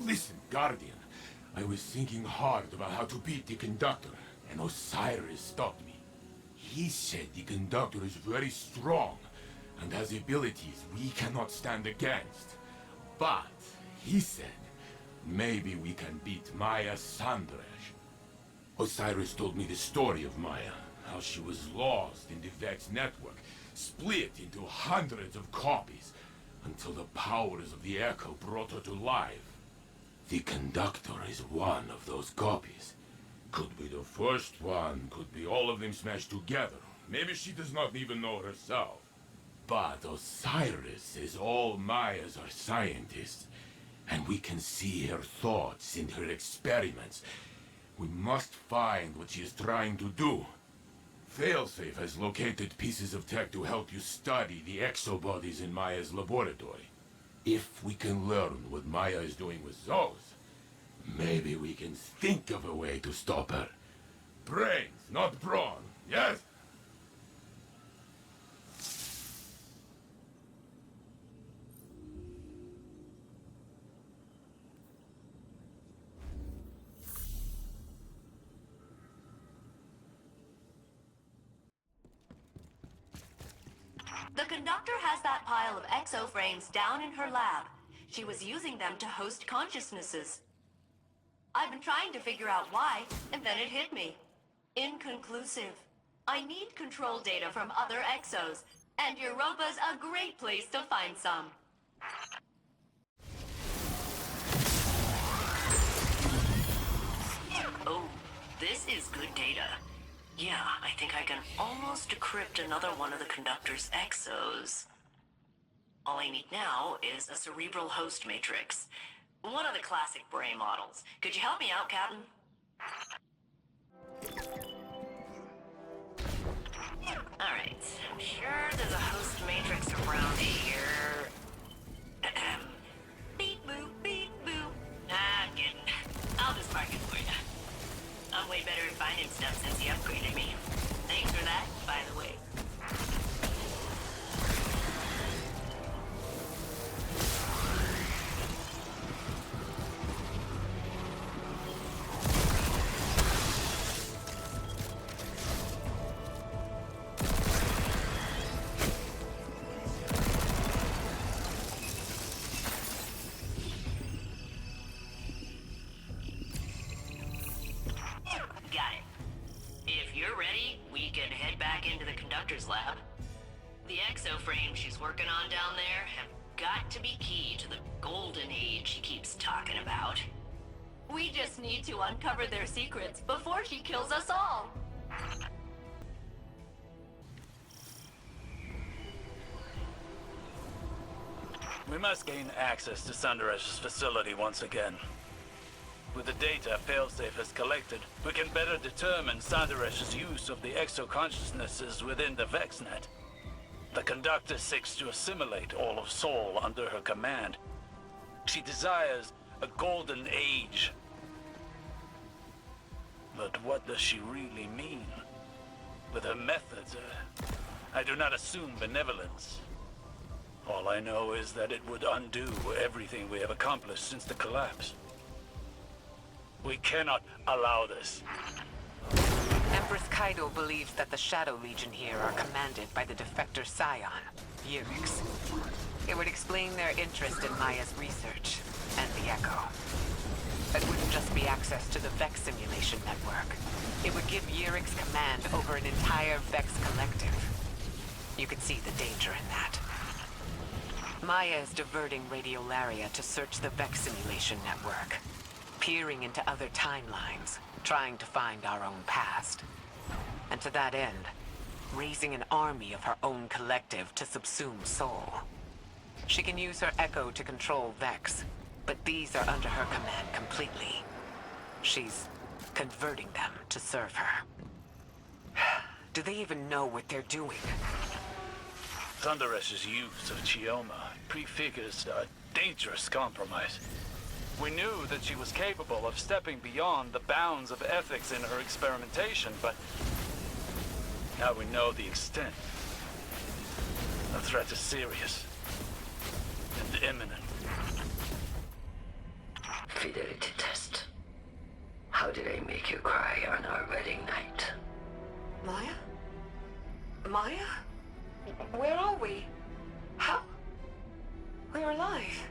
Listen, Guardian. I was thinking hard about how to beat the Conductor, and Osiris stopped me. He said the Conductor is very strong, and has abilities we cannot stand against. But, he said, maybe we can beat Maya Sandrash. Osiris told me the story of Maya, how she was lost in the Vex network, split into hundreds of copies, until the powers of the Echo brought her to life. The Conductor is one of those copies. Could be the first one, could be all of them smashed together. Maybe she does not even know herself. But Osiris says all Mayas are scientists, and we can see her thoughts in her experiments. We must find what she is trying to do. Failsafe has located pieces of tech to help you study the exobodies in Maya's laboratory. If we can learn what Maya is doing with those, maybe we can think of a way to stop her. Brains, not brawn, yes? The Conductor has that pile of exoframes down in her lab. She was using them to host consciousnesses. I've been trying to figure out why, and then it hit me. Inconclusive. I need control data from other exos, and Europa's a great place to find some. Oh, this is good data. Yeah, I think I can almost decrypt another one of the Conductor's exos. All I need now is a cerebral host matrix. One of the classic brain models. Could you help me out, Captain? Alright, I'm sure there's a host matrix around here. Beep boop, beep boop. I'm kidding. I'll just mark it for you. I'm way better at finding stuff since he upgraded me. Thanks for that, by the way. Got it. If you're ready, we can head back into the Conductor's lab. The exoframes she's working on down there have got to be key to the golden age she keeps talking about. We just need to uncover their secrets before she kills us all. We must gain access to Sandaresh's facility once again. With the data Failsafe has collected, we can better determine Sandaresh's use of the exo-consciousnesses within the VexNet. The Conductor seeks to assimilate all of Sol under her command. She desires a golden age. But what does she really mean? With her methods, I do not assume benevolence. All I know is that it would undo everything we have accomplished since the collapse. We cannot allow this. Empress Kaido believes that the Shadow Legion here are commanded by the defector scion, Yurix. It would explain their interest in Maya's research, and the Echo. It wouldn't just be access to the Vex simulation network. It would give Yurix command over an entire Vex collective. You can see the danger in that. Maya is diverting Radiolaria to search the Vex simulation network, peering into other timelines, trying to find our own past. And to that end, raising an army of her own collective to subsume Sol. She can use her Echo to control Vex, but these are under her command completely. She's converting them to serve her. Do they even know what they're doing? Sandaresh's use of Chioma prefigures a dangerous compromise. We knew that she was capable of stepping beyond the bounds of ethics in her experimentation, but now we know the extent. The threat is serious and imminent. fidelity test. How did I make you cry on our wedding night? Maya? Maya? Where are we? How? We're alive.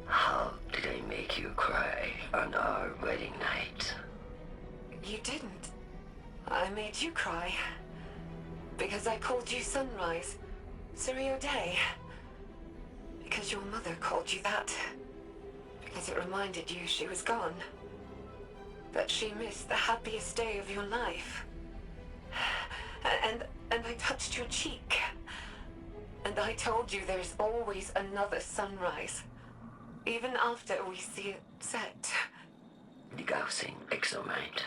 How did I make you cry on our wedding night? You didn't. I made you cry. Because I called you Sunrise. Surrey Day. Because your mother called you that. Because it reminded you she was gone. That she missed the happiest day of your life. And I touched your cheek. And I told you there's always another sunrise. Even after we see it set. Degaussing exomind.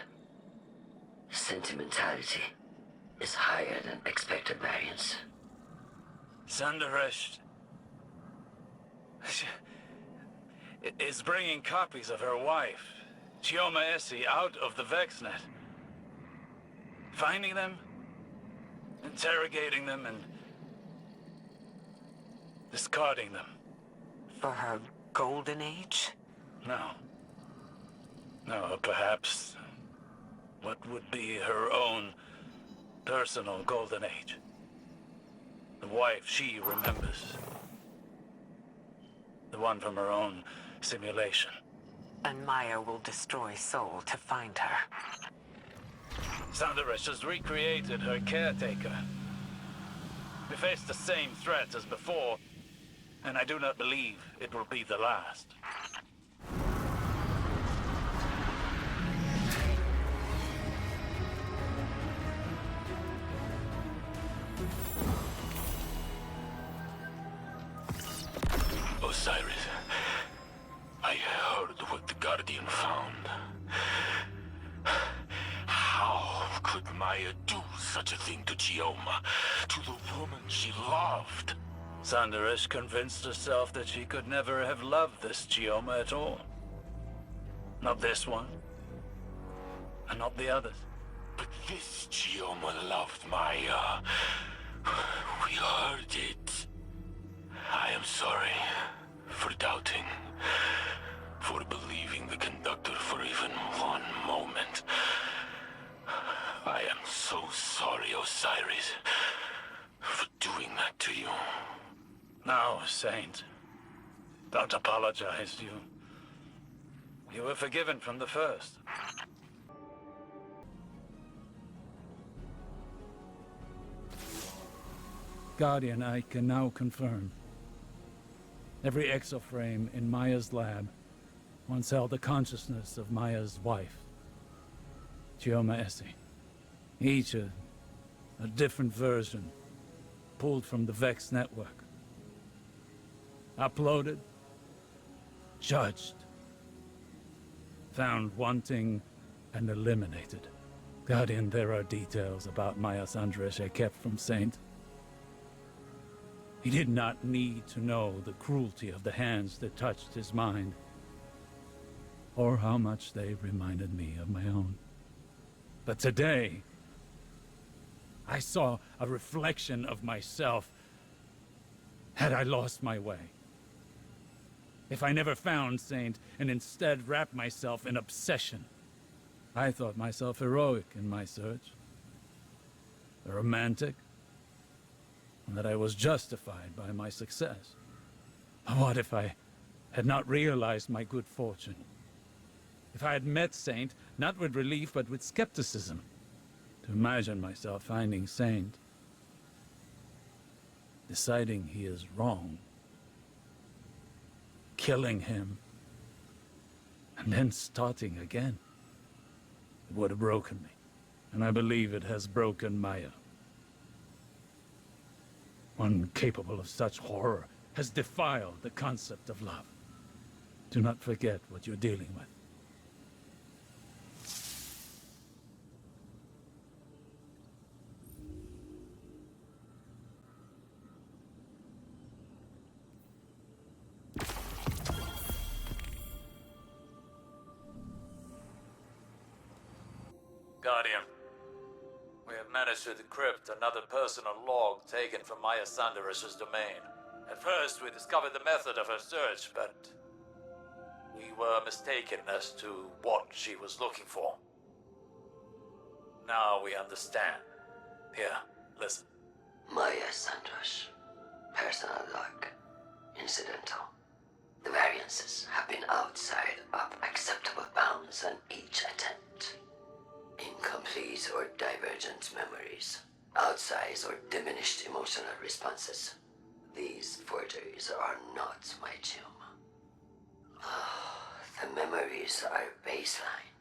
Sentimentality is higher than expected variance. Sanderesh is bringing copies of her wife, Chioma Essie, out of the VexNet. Finding them, interrogating them, and discarding them. For her golden age? No. No, perhaps what would be her own personal golden age. The wife she remembers. The one from her own simulation. And Maya will destroy Soul to find her. Sanderesh has recreated her caretaker. We face the same threat as before, and I do not believe it will be the last. Osiris, I heard what the Guardian found. How could Maya do such a thing to Chioma, to the woman she loved? Sanderesh convinced herself that she could never have loved this Chioma at all. Not this one, and not the others. But this Chioma loved Maya. We heard it. I am sorry for doubting, for believing the conductor for even one moment. I am so sorry, Osiris, for doing that to you. No, Saint. Don't apologize. You were forgiven from the first. Guardian, I can now confirm. Every exoframe in Maya's lab once held the consciousness of Maya's wife, Chioma Essie. Each a different version, pulled from the Vex network. Uploaded, judged, found wanting, and eliminated. Guardian, there are details about Maya Sanderesh I kept from Saint. He did not need to know the cruelty of the hands that touched his mind, or how much they reminded me of my own. But today, I saw a reflection of myself. Had I lost my way? If I never found Saint and instead wrapped myself in obsession, I thought myself heroic in my search, a romantic, and that I was justified by my success. What if I had not realized my good fortune? If I had met Saint, not with relief, but with skepticism, to imagine myself finding Saint, deciding he is wrong, killing him, and then starting again. It would have broken me, and I believe it has broken Maya. One capable of such horror has defiled the concept of love. Do not forget what you're dealing with. Guardian, we have managed to decrypt another personal log taken from Maya Sanderesh's domain. At first, we discovered the method of her search, but We were mistaken as to what she was looking for. Now we understand. Here, listen. Maya Sandrash. Personal luck. Incidental. The variances have been outside of acceptable bounds on each attempt. Incomplete or divergent memories. Outsized or diminished emotional responses. These forgeries are not my tumor. The memories are baseline.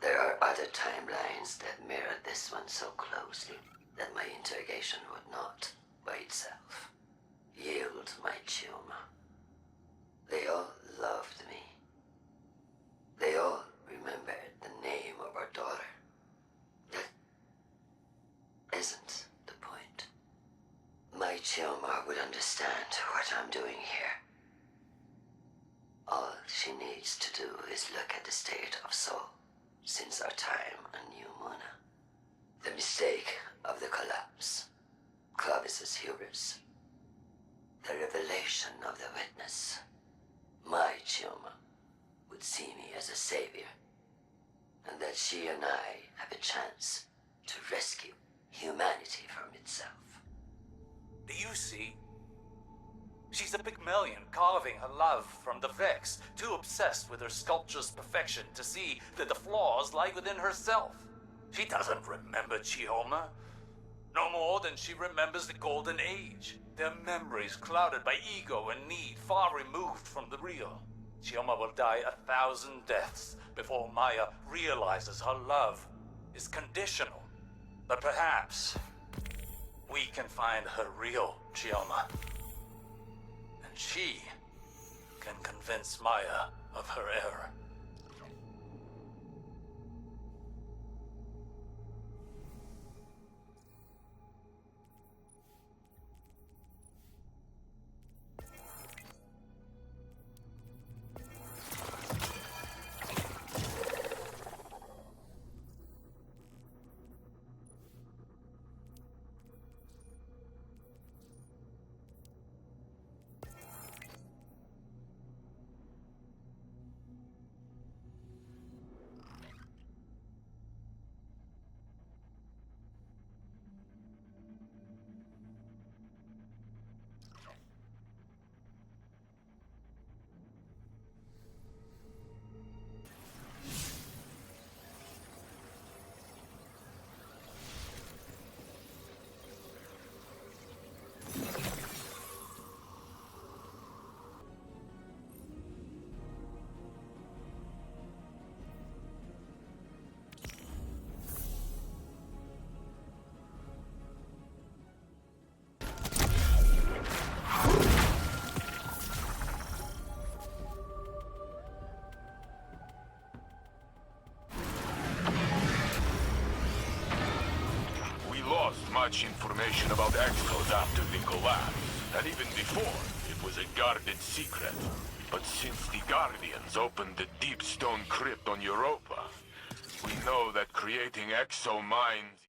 There are other timelines that mirror this one so closely that my interrogation would not, by itself, yield my tumor. They all loved me. They all remembered the name of our daughter. That isn't the point. My tumor would understand what I'm doing here. All she needs to do is look at the state of soul since our time on New Muna. The mistake of the collapse, Clovis's hubris, the revelation of the witness. My tumor would see me as a savior, and that she and I have a chance to rescue humanity from itself. Do you see? She's a Pygmalion carving her love from the Vex, too obsessed with her sculpture's perfection to see that the flaws lie within herself. She doesn't remember Chioma, no more than she remembers the Golden Age. Their memories clouded by ego and need, far removed from the real. Chioma will die 1,000 deaths before Maya realizes her love is conditional. But perhaps we can find her real Chioma. And she can convince Maya of her error. Much information about Exos after the collapse, and even before, it was a guarded secret. But since the Guardians opened the Deep Stone Crypt on Europa, we know that creating Exo minds...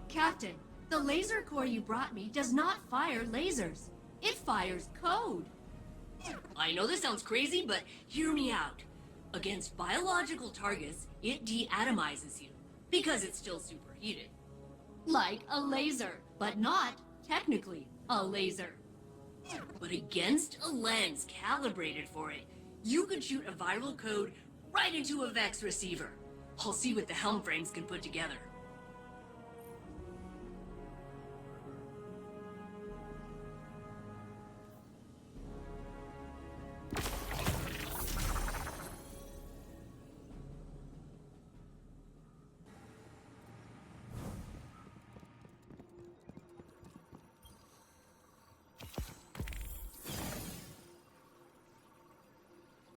Captain, the laser core you brought me does not fire lasers. It fires code. I know this sounds crazy, but hear me out. Against biological targets, it deatomizes you, because it's still superheated. Like a laser, but not technically a laser. But against a lens calibrated for it, you could shoot a viral code right into a Vex receiver. I'll see what the helm frames can put together.